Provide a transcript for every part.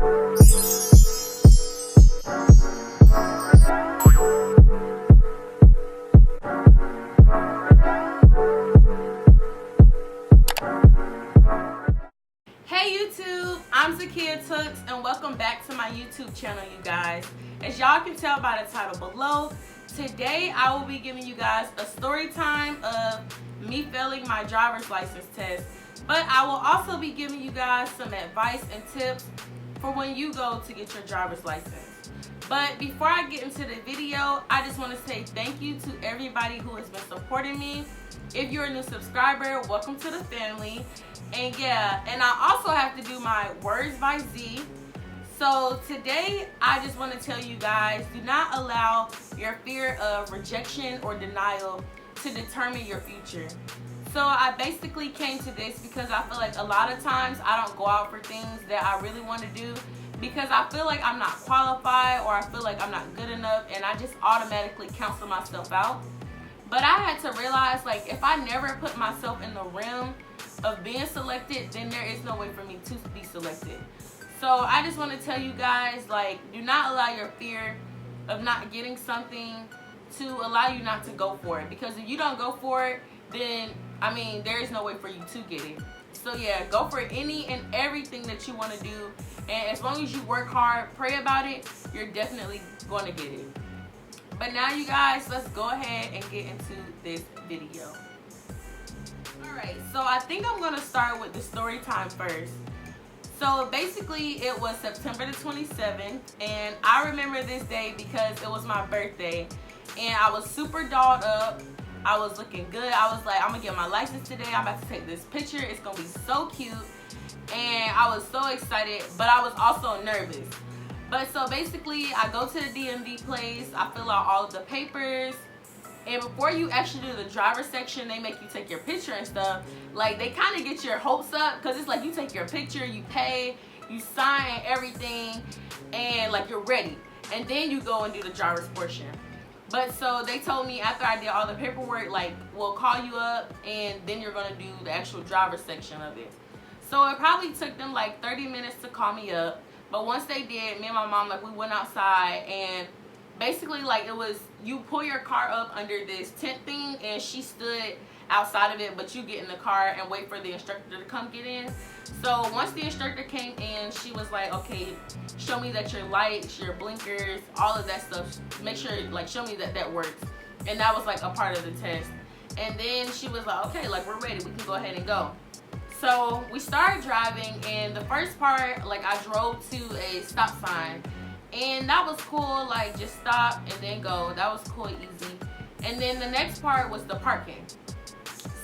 Hey YouTube, I'm Zakia and welcome back to my YouTube channel, you guys. As y'all can tell by the title below, today I will be giving you guys a story time of me failing my driver's license test, but I will also be giving you guys some advice and tips for when you go to get your driver's license. But before I get into the video, I just want to say thank you to everybody who has been supporting me. If you're a new subscriber, welcome to the family. And yeah, and I also have to do my words by Z. So today, I just want to tell you guys, do not allow your fear of rejection or denial to determine your future. So I basically came to this because I feel like a lot of times I don't go out for things that I really want to do because I feel like I'm not qualified or I feel like I'm not good enough, and I just automatically cancel myself out. But I had to realize, like, if I never put myself in the realm of being selected, then there is no way for me to be selected. So I just want to tell you guys, like, do not allow your fear of not getting something to allow you not to go for it. Because if you don't go for it, then, I mean, there is no way for you to get it. So yeah, go for any and everything that you want to do. And as long as you work hard, pray about it, you're definitely going to get it. But now you guys, let's go ahead and get into this video. Alright, so I think I'm going to start with the story time first. So basically it was September the 27th, and I remember this day because it was my birthday. And I was super dolled up. I was looking good. I was like, I'm going to get my license today. I'm about to take this picture. It's going to be so cute. And I was so excited, but I was also nervous. But so basically, I go to the DMV place, I fill out all of the papers, and before you actually do the driver section, they make you take your picture and stuff. Like, they kind of get your hopes up, because it's like you take your picture, you pay, you sign everything, and like you're ready. And then you go and do the driver's portion. But so they told me after I did all the paperwork, like, we'll call you up, and then you're going to do the actual driver section of it. So it probably took them like 30 minutes to call me up. But once they did, me and my mom, like, we went outside, and basically, like, it was, you pull your car up under this tent thing, and she stood outside of it, but you get in the car and wait for the instructor to come get in. So once the instructor came in, she was like, okay, show me that your lights, your blinkers, all of that stuff, make sure, like, show me that that works. And that was like a part of the test. And then she was like, okay, like, we're ready, we can go ahead and go. So we started driving, and the first part, like, I drove to a stop sign, and that was cool, like, just stop and then go. That was cool, easy. And then the next part was the parking.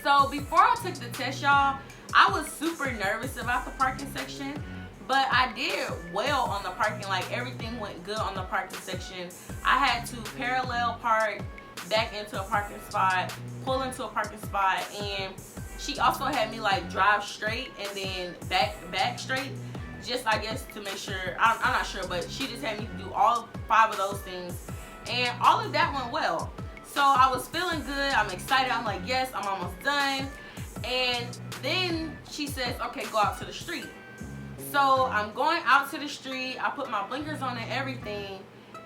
So before I took the test, y'all, I was super nervous about the parking section, but I did well on the parking. Like, everything went good on the parking section. I had to parallel park, back into a parking spot, pull into a parking spot, and she also had me, like, drive straight and then back straight, just, I guess, to make sure. I'm not sure, but she just had me do all 5 of those things, and all of that went well. So I was feeling good. I'm excited. I'm like, yes, I'm almost done. And then she says, okay, go out to the street. So I'm going out to the street. I put my blinkers on and everything,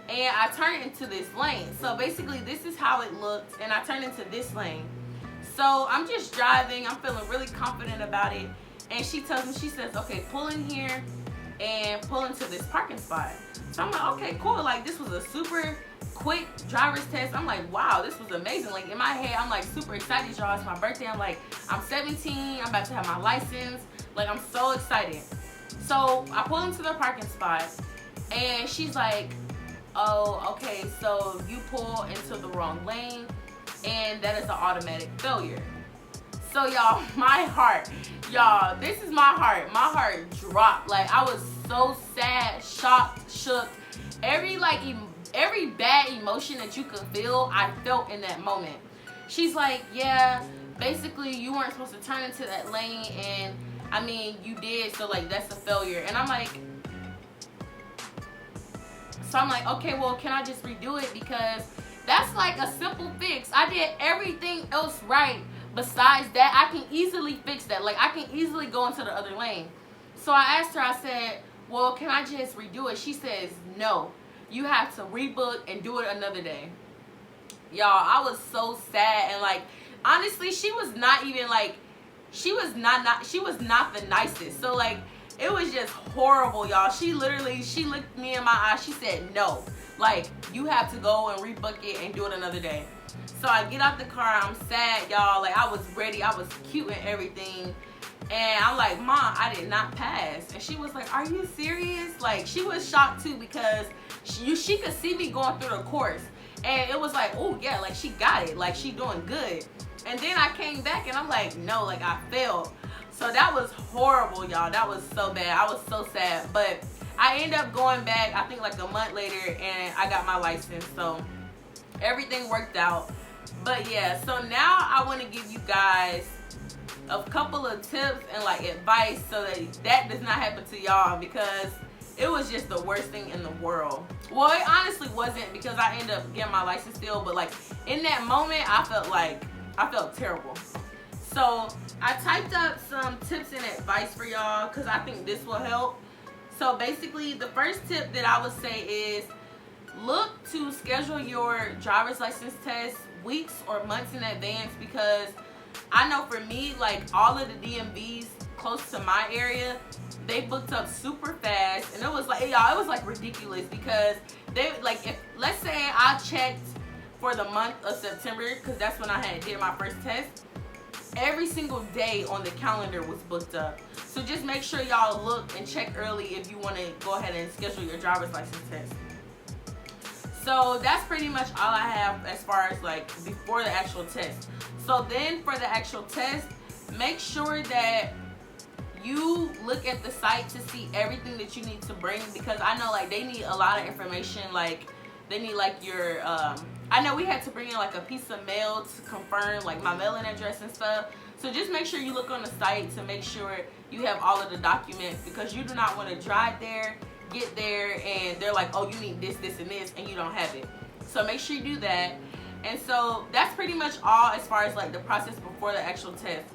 and I turn into this lane. So basically, this is how it looked, and I turned into this lane. So I'm just driving, I'm feeling really confident about it, and she tells me, she says, okay, pull in here and pull into this parking spot. So I'm like, okay, cool. Like, this was a super quick driver's test. I'm like, wow, this was amazing. Like, in my head, I'm like super excited, y'all. It's my birthday. I'm like, I'm 17, I'm about to have my license. Like, I'm so excited. So I pull into the parking spot, and she's like, oh, okay, so you pull into the wrong lane, and that is an automatic failure. So y'all, my heart, y'all, this is my heart. My heart dropped. Like, I was so sad, shocked, shook. Every bad emotion that you could feel, I felt in that moment. She's like, yeah, basically you weren't supposed to turn into that lane, and I mean, you did, so like, that's a failure. And I'm like, okay, well, can I just redo it? Because that's like a simple fix. I did everything else right. Besides that, I can easily fix that. Like, I can easily go into the other lane. So I asked her, I said, well, can I just redo it? She says, no, you have to rebook and do it another day. Y'all, I was so sad. And like, honestly, she was not even like, she was not the nicest. So like, it was just horrible, y'all. She looked me in my eyes. She said, no, like, you have to go and rebook it and do it another day. So I get out the car. I'm sad, y'all. Like, I was ready. I was cute and everything. And I'm like, Mom, I did not pass. And she was like, are you serious? Like, she was shocked too, because she could see me going through the course. And it was like, oh yeah, like she got it. Like, she doing good. And then I came back and I'm like, no, like I failed. So that was horrible, y'all. That was so bad. I was so sad. But I ended up going back, I think like a month later, and I got my license. So everything worked out. But yeah, so now I want to give you guys a couple of tips and like advice so that does not happen to y'all, because it was just the worst thing in the world. Well, it honestly wasn't, because I ended up getting my license still, but like in that moment I felt terrible. So I typed up some tips and advice for y'all, because I think this will help. So basically, the first tip that I would say is look to schedule your driver's license test weeks or months in advance, because I know for me, like all of the DMVs close to my area, they booked up super fast, and it was like, y'all, it was like ridiculous, because they like, if let's say I checked for the month of September, because that's when I did my first test, every single day on the calendar was booked up. So just make sure y'all look and check early if you want to go ahead and schedule your driver's license test. So that's pretty much all I have as far as like before the actual test. So then for the actual test, make sure that you look at the site to see everything that you need to bring, because I know like they need a lot of information. Like they need like your I know we had to bring in like a piece of mail to confirm like my mailing address and stuff. So just make sure you look on the site to make sure you have all of the documents, because you do not want to drive there, get there, and they're like, oh, you need this, this, and this, and you don't have it. So make sure you do that. And so that's pretty much all as far as like the process before the actual test.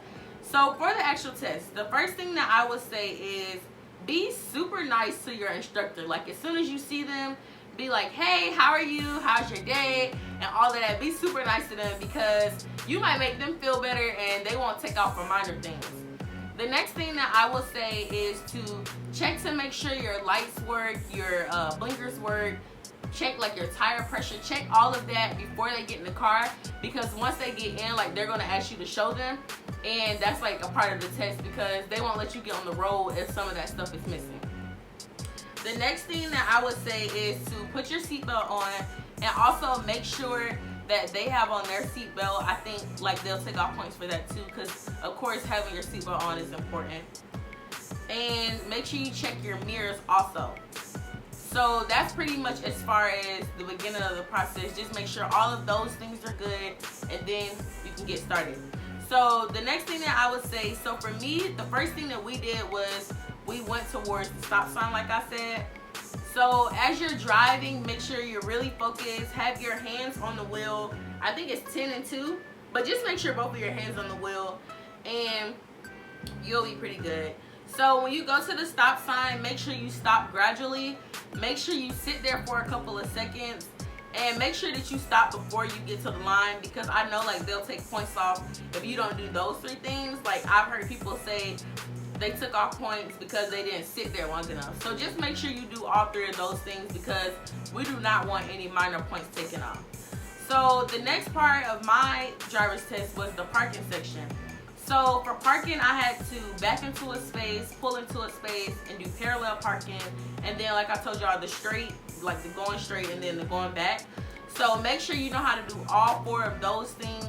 So for the actual test, the first thing that I would say is be super nice to your instructor. Like as soon as you see them, be like, hey, how are you? How's your day? And all of that. Be super nice to them, because you might make them feel better and they won't take off for minor things. The next thing that I will say is to check to make sure your lights work, your blinkers work, check like your tire pressure, check all of that before they get in the car, because once they get in, like they're gonna ask you to show them, and that's like a part of the test, because they won't let you get on the road if some of that stuff is missing. The next thing that I would say is to put your seatbelt on, and also make sure that they have on their seatbelt. I think like they'll take off points for that too, because of course having your seatbelt on is important. And make sure you check your mirrors also. So that's pretty much as far as the beginning of the process. Just make sure all of those things are good, and then you can get started. So the next thing that I would say, so for me, the first thing that we did was we went towards the stop sign, like I said. So as you're driving, make sure you're really focused. Have your hands on the wheel. I think it's 10 and 2, but just make sure both of your hands on the wheel, and you'll be pretty good. So when you go to the stop sign, make sure you stop gradually. Make sure you sit there for a couple of seconds, and make sure that you stop before you get to the line, because I know like they'll take points off if you don't do those three things. Like I've heard people say they took off points because they didn't sit there long enough. So just make sure you do all three of those things, because we do not want any minor points taken off. So the next part of my driver's test was the parking section. So for parking, I had to back into a space, pull into a space, and do parallel parking. And then like I told y'all, the straight, like the going straight and then the going back. So make sure you know how to do all four of those things.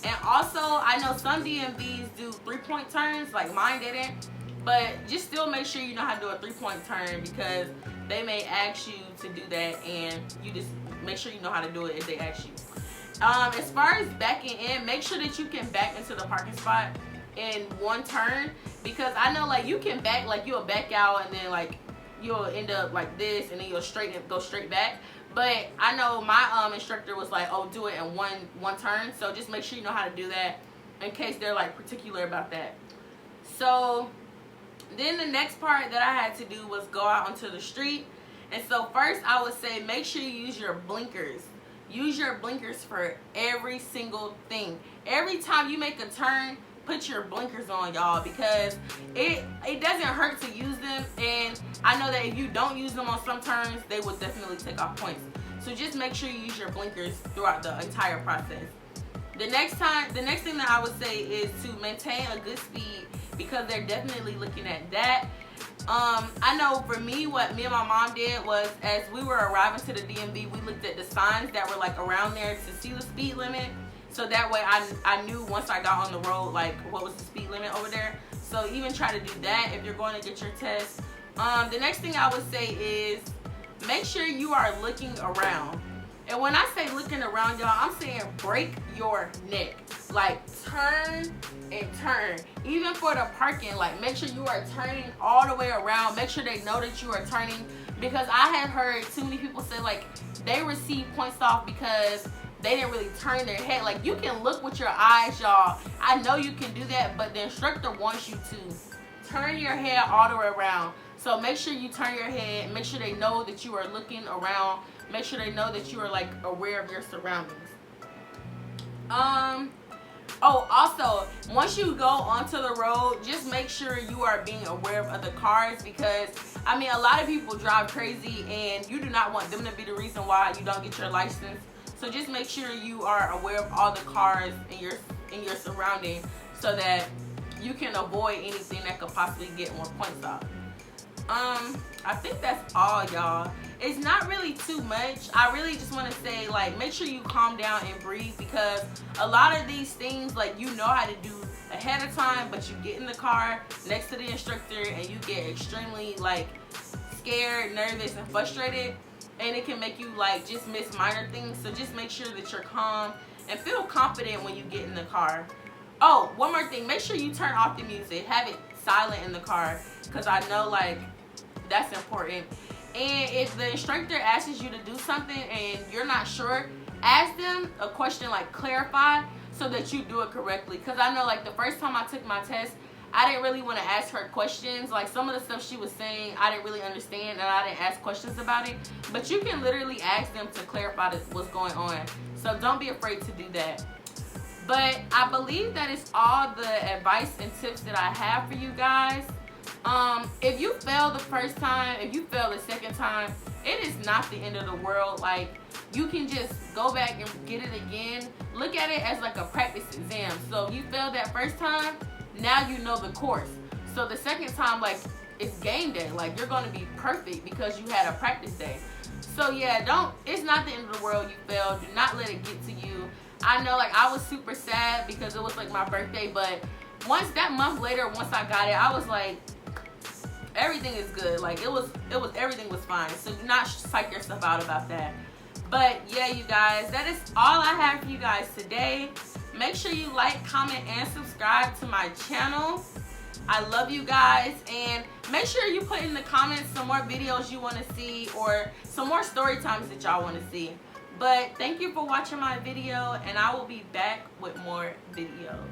And also, I know some DMVs do 3-point turns, like mine didn't. But just still make sure you know how to do a 3-point turn, because they may ask you to do that, and you just make sure you know how to do it if they ask you. As far as backing in, make sure that you can back into the parking spot in one turn, because I know like you can back, like you'll back out and then like you'll end up like this, and then you'll go straight back. But I know my instructor was like, oh, do it in one turn. So just make sure you know how to do that in case they're like particular about that. So Then the next part that I had to do was go out onto the street. And so first I would say make sure you use your blinkers. Use your blinkers for every single thing. Every time you make a turn, put your blinkers on, y'all, because it doesn't hurt to use them. And I know that if you don't use them on some turns, they will definitely take off points. So just make sure you use your blinkers throughout the entire process. The next thing that I would say is to maintain a good speed, because they're definitely looking at that. I know for me, what me and my mom did was, as we were arriving to the DMV, we looked at the signs that were like around there to see the speed limit. So that way I knew once I got on the road, like what was the speed limit over there. So even try to do that if you're going to get your test. The next thing I would say is make sure you are looking around. And when I say looking around, y'all, I'm saying break your neck. Like turn and turn. Even for the parking, like make sure you are turning all the way around. Make sure they know that you are turning, because I have heard too many people say like they receive points off because they didn't really turn their head. Like you can look with your eyes, y'all. I know you can do that, but the instructor wants you to turn your head all the way around. So make sure you turn your head. Make sure they know that you are looking around. Make sure they know that you are like aware of your surroundings. Oh, also, once you go onto the road, just make sure you are being aware of other cars, because I mean a lot of people drive crazy and you do not want them to be the reason why you don't get your license. So just make sure you are aware of all the cars in your surrounding, so that you can avoid anything that could possibly get more points off. I think that's all, y'all. It's not really too much. I really just want to say, like, make sure you calm down and breathe, because a lot of these things, like, you know how to do ahead of time, but you get in the car next to the instructor and you get extremely, like, scared, nervous, and frustrated, and it can make you, like, just miss minor things. So just make sure that you're calm and feel confident when you get in the car. Oh, one more thing. Make sure you turn off the music. Have it silent in the car, because I know, like, that's important. And if the instructor asks you to do something and you're not sure, ask them a question, like clarify, so that you do it correctly. Because I know, like, the first time I took my test, I didn't really want to ask her questions. Like, some of the stuff she was saying, I didn't really understand, and I didn't ask questions about it. But you can literally ask them to clarify what's going on. So don't be afraid to do that. But I believe that is all the advice and tips that I have for you guys. If you fail the first time, if you fail the second time, it is not the end of the world. Like, you can just go back and get it again. Look at it as like a practice exam. So if you failed that first time, now you know the course. So the second time, like, it's game day. Like, you're going to be perfect because you had a practice day. So yeah, it's not the end of the world you failed. Do not let it get to you. I know, like, I was super sad because it was like my birthday, but once that month later, once I got it, I was like, everything is good. Like, everything was fine. So do not psych yourself out about that. But yeah, you guys, that is all I have for you guys today. Make sure you like, comment, and subscribe to my channel. I love you guys, and make sure you put in the comments some more videos you want to see, or some more story times that y'all want to see. But thank you for watching my video, and I will be back with more videos.